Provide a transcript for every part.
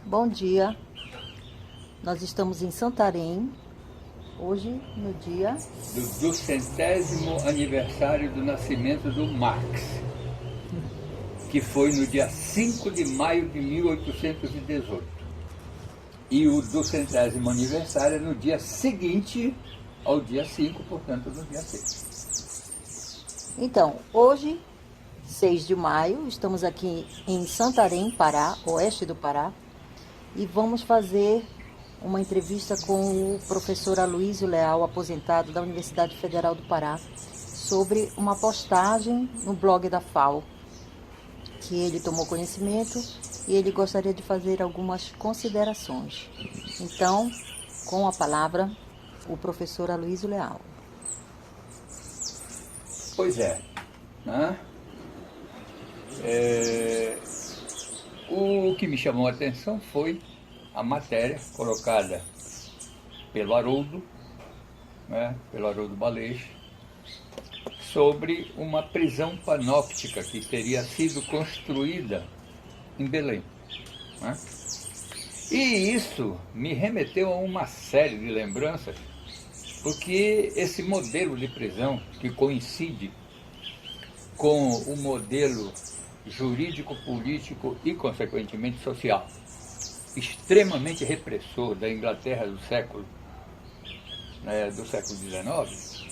Bom dia, nós estamos em Santarém, hoje no dia... Do 200º aniversário do nascimento do Marx, que foi no dia 5 de maio de 1818. E o 200º aniversário é no dia seguinte ao dia 5, portanto, no dia 6. Então, hoje, 6 de maio, estamos aqui em Santarém, Pará, oeste do Pará, e vamos fazer uma entrevista com o professor Aloysio Leal, aposentado da Universidade Federal do Pará, sobre uma postagem no blog da FAO, que ele tomou conhecimento e ele gostaria de fazer algumas considerações. Então, com a palavra, o professor Aloysio Leal. Pois é, né? O que me chamou a atenção foi a matéria colocada pelo Haroldo, né, pelo Haroldo Balech, sobre uma prisão panóptica que teria sido construída em Belém, né? E isso me remeteu a uma série de lembranças, porque esse modelo de prisão, que coincide com o modelo jurídico, político e, consequentemente, social, extremamente repressor da Inglaterra do século XIX,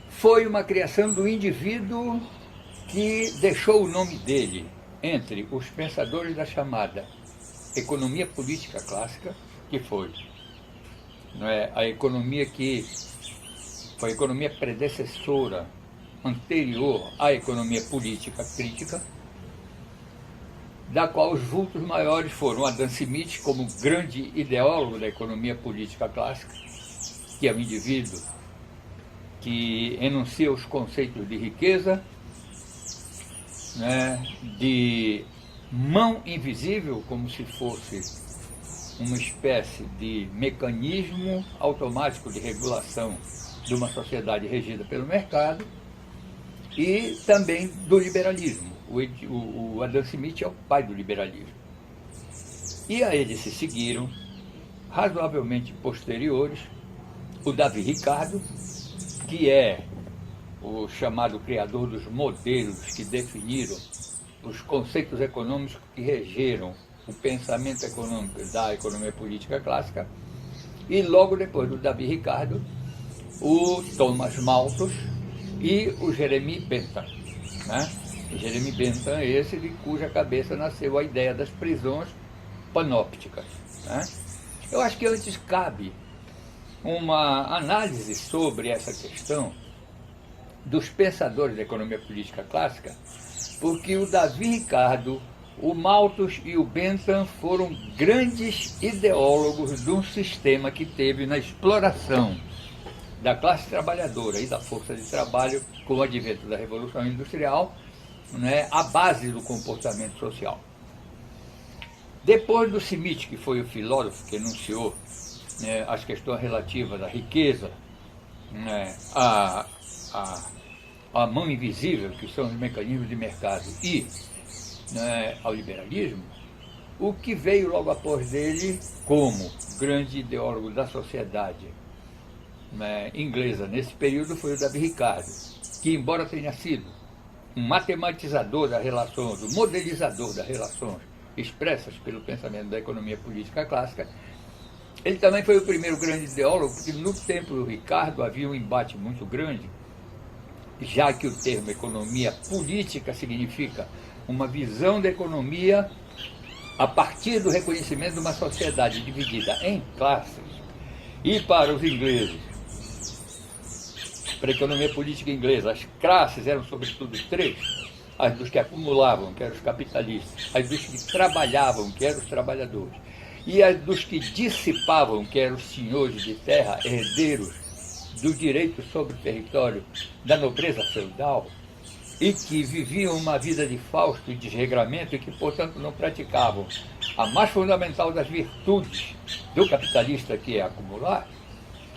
foi uma criação do indivíduo que deixou o nome dele entre os pensadores da chamada economia política clássica, que foi a economia que foi a economia predecessora, anterior à economia política crítica, da qual os vultos maiores foram Adam Smith, como grande ideólogo da economia política clássica, que é o indivíduo que enuncia os conceitos de riqueza, né, de mão invisível, como se fosse uma espécie de mecanismo automático de regulação de uma sociedade regida pelo mercado, e também do liberalismo. O Adam Smith é o pai do liberalismo. E a ele se seguiram, razoavelmente posteriores, o Davi Ricardo, que é o chamado criador dos modelos que definiram os conceitos econômicos que regeram o pensamento econômico da economia política clássica, e logo depois do Davi Ricardo, o Thomas Malthus e o Jeremy Bentham, né? O Jeremy Bentham é esse de cuja cabeça nasceu a ideia das prisões panópticas, né? Eu acho que antes cabe uma análise sobre essa questão dos pensadores da economia política clássica, porque o Davi Ricardo, o Malthus e o Bentham foram grandes ideólogos de um sistema que teve na exploração da classe trabalhadora e da força de trabalho com o advento da Revolução Industrial, né, a base do comportamento social. Depois do Smith, que foi o filósofo que enunciou, né, as questões relativas à riqueza, né, à mão invisível, que são os mecanismos de mercado, e, né, ao liberalismo, o que veio logo após dele como grande ideólogo da sociedade, né, inglesa nesse período foi o Davi Ricardo, que, embora tenha sido um matematizador das relações, um modelizador das relações expressas pelo pensamento da economia política clássica, ele também foi o primeiro grande ideólogo, porque no tempo do Ricardo havia um embate muito grande, já que o termo economia política significa uma visão da economia a partir do reconhecimento de uma sociedade dividida em classes. E para os ingleses, para a economia política inglesa, as classes eram sobretudo três: as dos que acumulavam, que eram os capitalistas, as dos que trabalhavam, que eram os trabalhadores, e as dos que dissipavam, que eram os senhores de terra, herdeiros do direito sobre o território da nobreza feudal, e que viviam uma vida de fausto e desregramento e que, portanto, não praticavam a mais fundamental das virtudes do capitalista, que é acumular.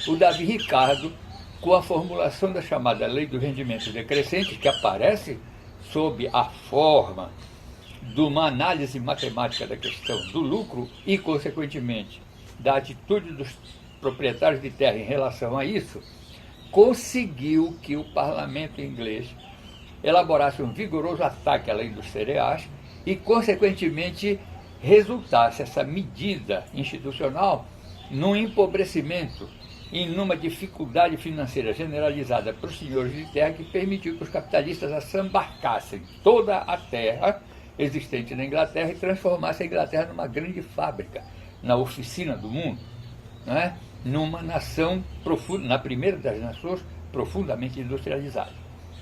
O Davi Ricardo, com a formulação da chamada lei do rendimento decrescente, que aparece sob a forma de uma análise matemática da questão do lucro e, consequentemente, da atitude dos proprietários de terra em relação a isso, conseguiu que o parlamento inglês elaborasse um vigoroso ataque à lei dos cereais e, consequentemente, resultasse essa medida institucional num empobrecimento e numa dificuldade financeira generalizada para os senhores de terra, que permitiu que os capitalistas assambarcassem toda a terra existente na Inglaterra e transformassem a Inglaterra numa grande fábrica, na oficina do mundo, né? Numa nação profunda, na primeira das nações profundamente industrializada.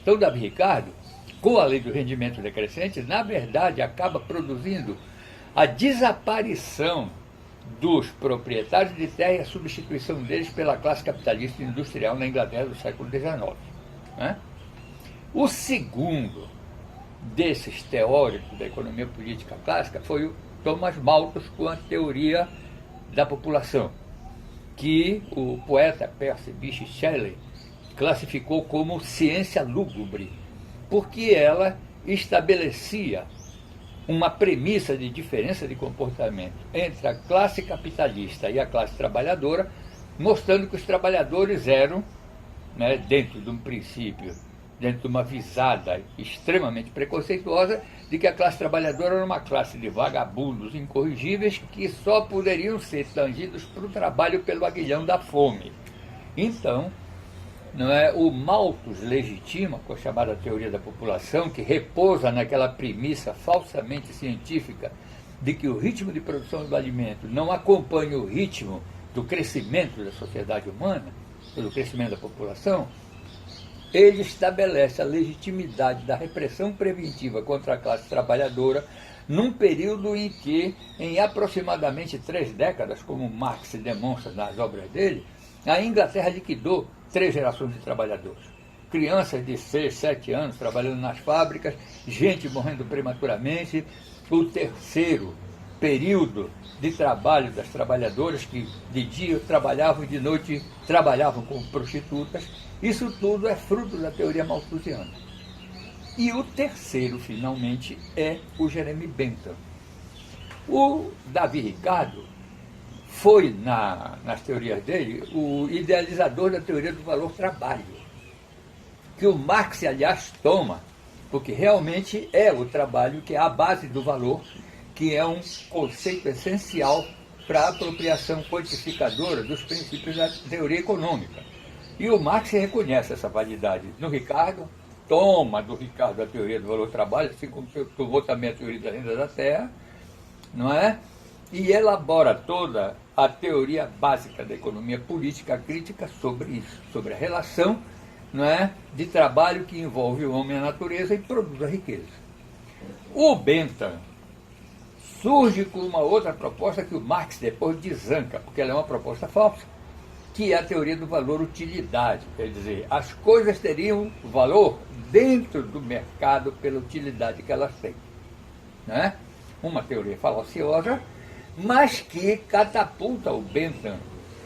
Então, Davi Ricardo, com a lei do rendimento decrescente, na verdade acaba produzindo a desaparição dos proprietários de terra e a substituição deles pela classe capitalista industrial na Inglaterra do século XIX. Né? O segundo desses teóricos da economia política clássica foi o Thomas Malthus, com a teoria da população, que o poeta Percy Bysshe Shelley classificou como ciência lúgubre, porque ela estabelecia uma premissa de diferença de comportamento entre a classe capitalista e a classe trabalhadora, mostrando que os trabalhadores eram, né, dentro de um princípio, dentro de uma visada extremamente preconceituosa, de que a classe trabalhadora era uma classe de vagabundos incorrigíveis que só poderiam ser tangidos para o trabalho pelo aguilhão da fome. Então, não é, o Malthus legitima, com a chamada teoria da população, que repousa naquela premissa falsamente científica de que o ritmo de produção do alimento não acompanha o ritmo do crescimento da sociedade humana, do crescimento da população. Ele estabelece a legitimidade da repressão preventiva contra a classe trabalhadora num período em que, em aproximadamente 3 décadas, como Marx demonstra nas obras dele, a Inglaterra liquidou 3 gerações de trabalhadores. Crianças de 6, 7 anos trabalhando nas fábricas, gente morrendo prematuramente. O terceiro período de trabalho das trabalhadoras, que de dia trabalhavam e de noite trabalhavam como prostitutas. Isso tudo é fruto da teoria malthusiana. E o terceiro, finalmente, é o Jeremy Bentham. O Davi Ricardo foi, nas teorias dele, o idealizador da teoria do valor-trabalho, que o Marx, aliás, toma, porque realmente é o trabalho que é a base do valor, que é um conceito essencial para a apropriação quantificadora dos princípios da teoria econômica. E o Marx reconhece essa validade no Ricardo, toma do Ricardo a teoria do valor-trabalho, assim como tomou também a teoria da renda da terra, não é? E elabora toda a teoria básica da economia política crítica sobre isso, sobre a relação, não é, de trabalho que envolve o homem e a natureza e produz a riqueza. O Bentham surge com uma outra proposta que o Marx depois desanca, porque ela é uma proposta falsa, que é a teoria do valor-utilidade, quer dizer, as coisas teriam valor dentro do mercado pela utilidade que elas têm. Né? Uma teoria falaciosa, mas que catapulta o Bentham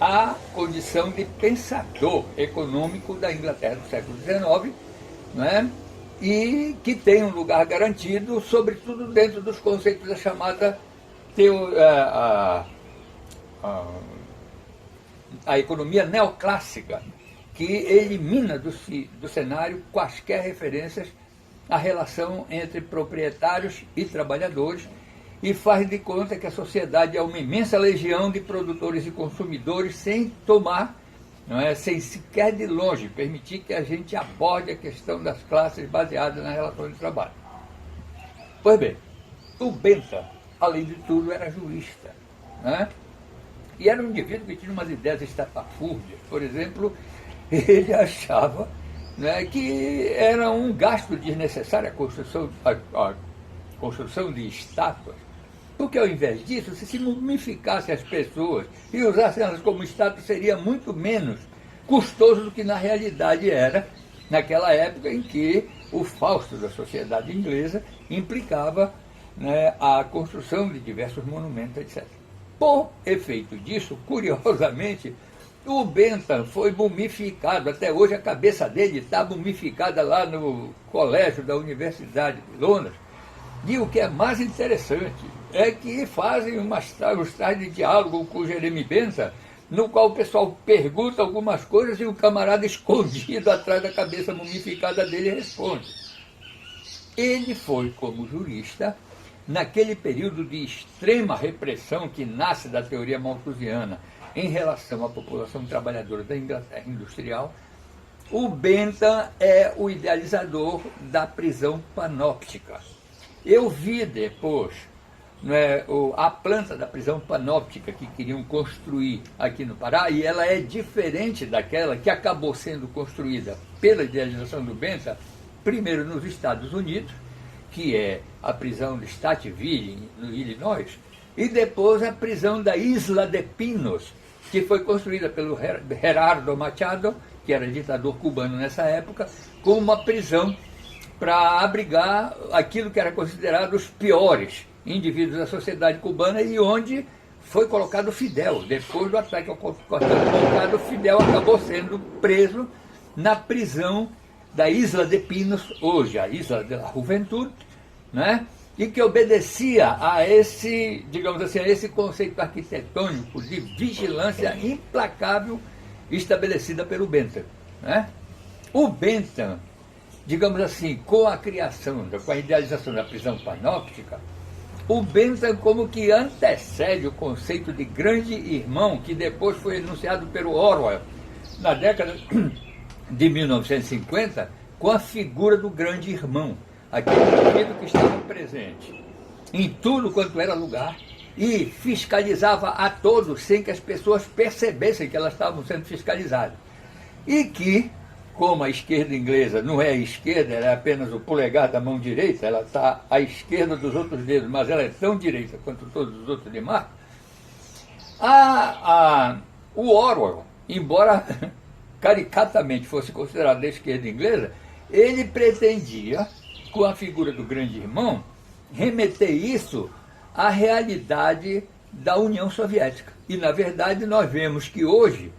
à condição de pensador econômico da Inglaterra do século XIX, né? E que tem um lugar garantido, sobretudo dentro dos conceitos da chamada a economia neoclássica, que elimina do cenário quaisquer referências à relação entre proprietários e trabalhadores e faz de conta que a sociedade é uma imensa legião de produtores e consumidores sem tomar, não é, sem sequer de longe permitir que a gente aborde a questão das classes baseadas na relação de trabalho. Pois bem, o Bentham, além de tudo, era jurista, né? E era um indivíduo que tinha umas ideias estapafúrdias. Por exemplo, ele achava, né, que era um gasto desnecessário a construção de estátuas, porque ao invés disso, se mumificasse as pessoas e usassem elas como estátuas, seria muito menos custoso do que na realidade era naquela época em que o fausto da sociedade inglesa implicava, né, a construção de diversos monumentos, etc. Por efeito disso, curiosamente, o Bentham foi mumificado. Até hoje a cabeça dele está mumificada lá no colégio da Universidade de Londres, E o que é mais interessante é que fazem uns tais de diálogo com o Jeremy Bentham, no qual o pessoal pergunta algumas coisas e o camarada escondido atrás da cabeça mumificada dele responde. Ele foi, como jurista, naquele período de extrema repressão que nasce da teoria malthusiana em relação à população trabalhadora da Inglaterra industrial, o Bentham é o idealizador da prisão panóptica. Eu vi depois a planta da prisão panóptica que queriam construir aqui no Pará, e ela é diferente daquela que acabou sendo construída pela idealização do Bentham, primeiro nos Estados Unidos, que é a prisão de Statenville, no Illinois, e depois a prisão da Isla de Pinos, que foi construída pelo Gerardo Machado, que era ditador cubano nessa época, como uma prisão para abrigar aquilo que era considerado os piores indivíduos da sociedade cubana, e onde foi colocado Fidel. Depois do ataque ao quartel, Fidel acabou sendo preso na prisão da Isla de Pinos, hoje a Isla de la Juventud, né? E que obedecia a esse, digamos assim, a esse conceito arquitetônico de vigilância implacável estabelecida pelo Bentham, né? O Bentham, digamos assim, com a criação, com a idealização da prisão panóptica, o Bentham como que antecede o conceito de grande irmão que depois foi enunciado pelo Orwell na década de 1950, com a figura do grande irmão, aquele indivíduo que estava presente em tudo quanto era lugar e fiscalizava a todos sem que as pessoas percebessem que elas estavam sendo fiscalizadas. E que, como a esquerda inglesa não é a esquerda, ela é apenas o polegar da mão direita, ela está à esquerda dos outros dedos, mas ela é tão direita quanto todos os outros demais, o Orwell, embora caricatamente fosse considerado da esquerda inglesa, ele pretendia, com a figura do grande irmão, remeter isso à realidade da União Soviética. E, na verdade, nós vemos que hoje,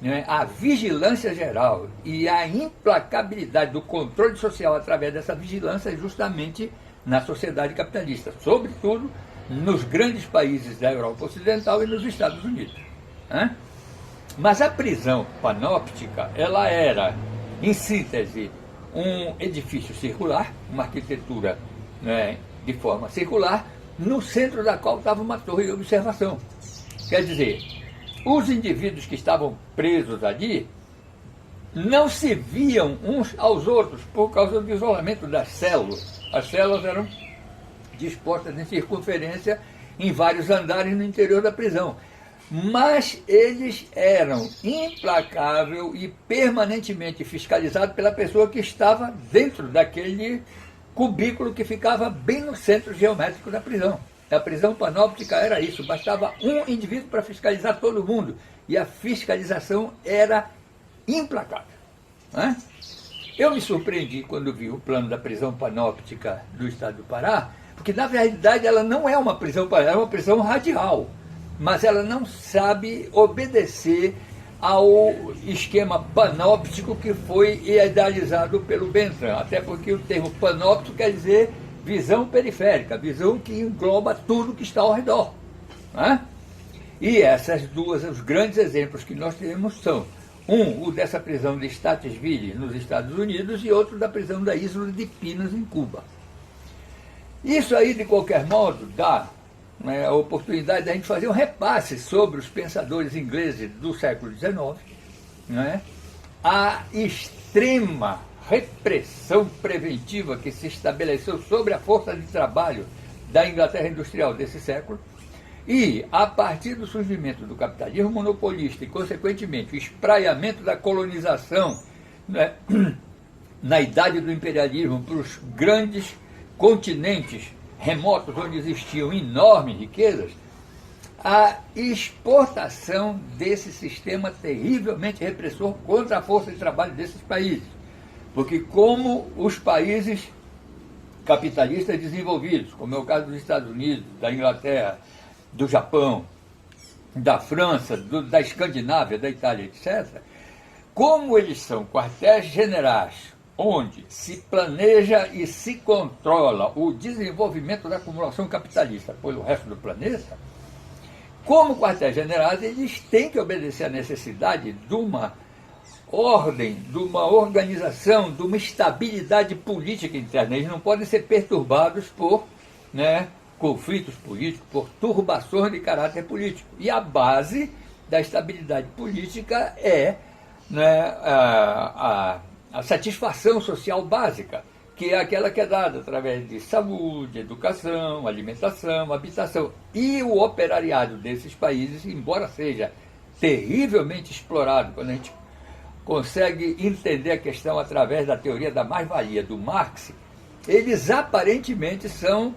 né, a vigilância geral e a implacabilidade do controle social através dessa vigilância é justamente na sociedade capitalista, sobretudo nos grandes países da Europa Ocidental e nos Estados Unidos, né? Mas a prisão panóptica, ela era, em síntese, um edifício circular, uma arquitetura, né, de forma circular, no centro da qual estava uma torre de observação. Quer dizer, os indivíduos que estavam presos ali não se viam uns aos outros por causa do isolamento das células. As células eram dispostas em circunferência em vários andares no interior da prisão. Mas eles eram implacável e permanentemente fiscalizados pela pessoa que estava dentro daquele cubículo que ficava bem no centro geométrico da prisão. A prisão panóptica era isso, bastava um indivíduo para fiscalizar todo mundo, e a fiscalização era implacável, né? Eu me surpreendi quando vi o plano da prisão panóptica do estado do Pará, porque na verdade ela não é uma prisão panóptica, é uma prisão radial, mas ela não sabe obedecer ao esquema panóptico que foi idealizado pelo Bentham, até porque o termo panóptico quer dizer visão periférica, visão que engloba tudo que está ao redor, né? E essas duas, os grandes exemplos que nós temos são, o dessa prisão de Statenville, nos Estados Unidos, e outro da prisão da Isla de Pinos, em Cuba. Isso aí, de qualquer modo, dá, né, a oportunidade da gente fazer um repasse sobre os pensadores ingleses do século XIX, né, a extrema repressão preventiva que se estabeleceu sobre a força de trabalho da Inglaterra industrial desse século, e, a partir do surgimento do capitalismo monopolista e, consequentemente, o espraiamento da colonização, né, na idade do imperialismo para os grandes continentes remotos onde existiam enormes riquezas, a exportação desse sistema terrivelmente repressor contra a força de trabalho desses países. Porque como os países capitalistas desenvolvidos, como é o caso dos Estados Unidos, da Inglaterra, do Japão, da França, da Escandinávia, da Itália, etc., como eles são quartéis generais onde se planeja e se controla o desenvolvimento da acumulação capitalista pelo resto do planeta, como quartéis generais, eles têm que obedecer à necessidade de uma ordem, de uma organização, de uma estabilidade política interna. Eles não podem ser perturbados por, conflitos políticos, por turbações de caráter político. E a base da estabilidade política é a satisfação social básica, que é aquela que é dada através de saúde, educação, alimentação, habitação. E o operariado desses países, embora seja terrivelmente explorado, quando a gente consegue entender a questão através da teoria da mais-valia do Marx, eles aparentemente são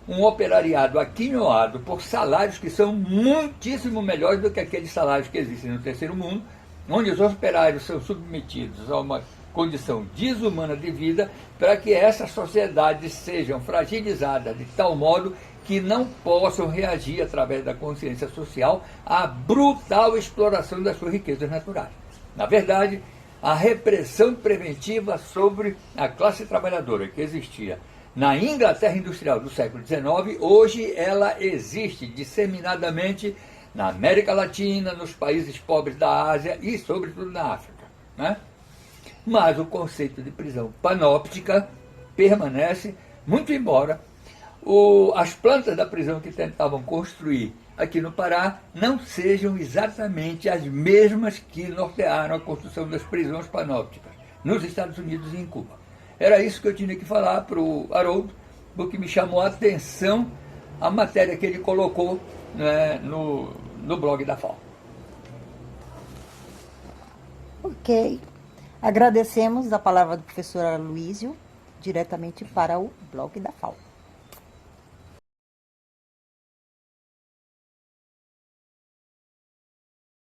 um operariado aquinhoado por salários que são muitíssimo melhores do que aqueles salários que existem no terceiro mundo, onde os operários são submetidos a uma condição desumana de vida para que essas sociedades sejam fragilizadas de tal modo que não possam reagir através da consciência social à brutal exploração das suas riquezas naturais. Na verdade, a repressão preventiva sobre a classe trabalhadora que existia na Inglaterra industrial do século XIX, hoje ela existe disseminadamente na América Latina, nos países pobres da Ásia e, sobretudo, na África. Mas o conceito de prisão panóptica permanece, muito embora as plantas da prisão que tentavam construir aqui no Pará não sejam exatamente as mesmas que nortearam a construção das prisões panópticas nos Estados Unidos e em Cuba. Era isso que eu tinha que falar para o Haroldo, porque me chamou a atenção a matéria que ele colocou no blog da FAO. Ok. Agradecemos a palavra do professor Aloysio, diretamente para o blog da FAO.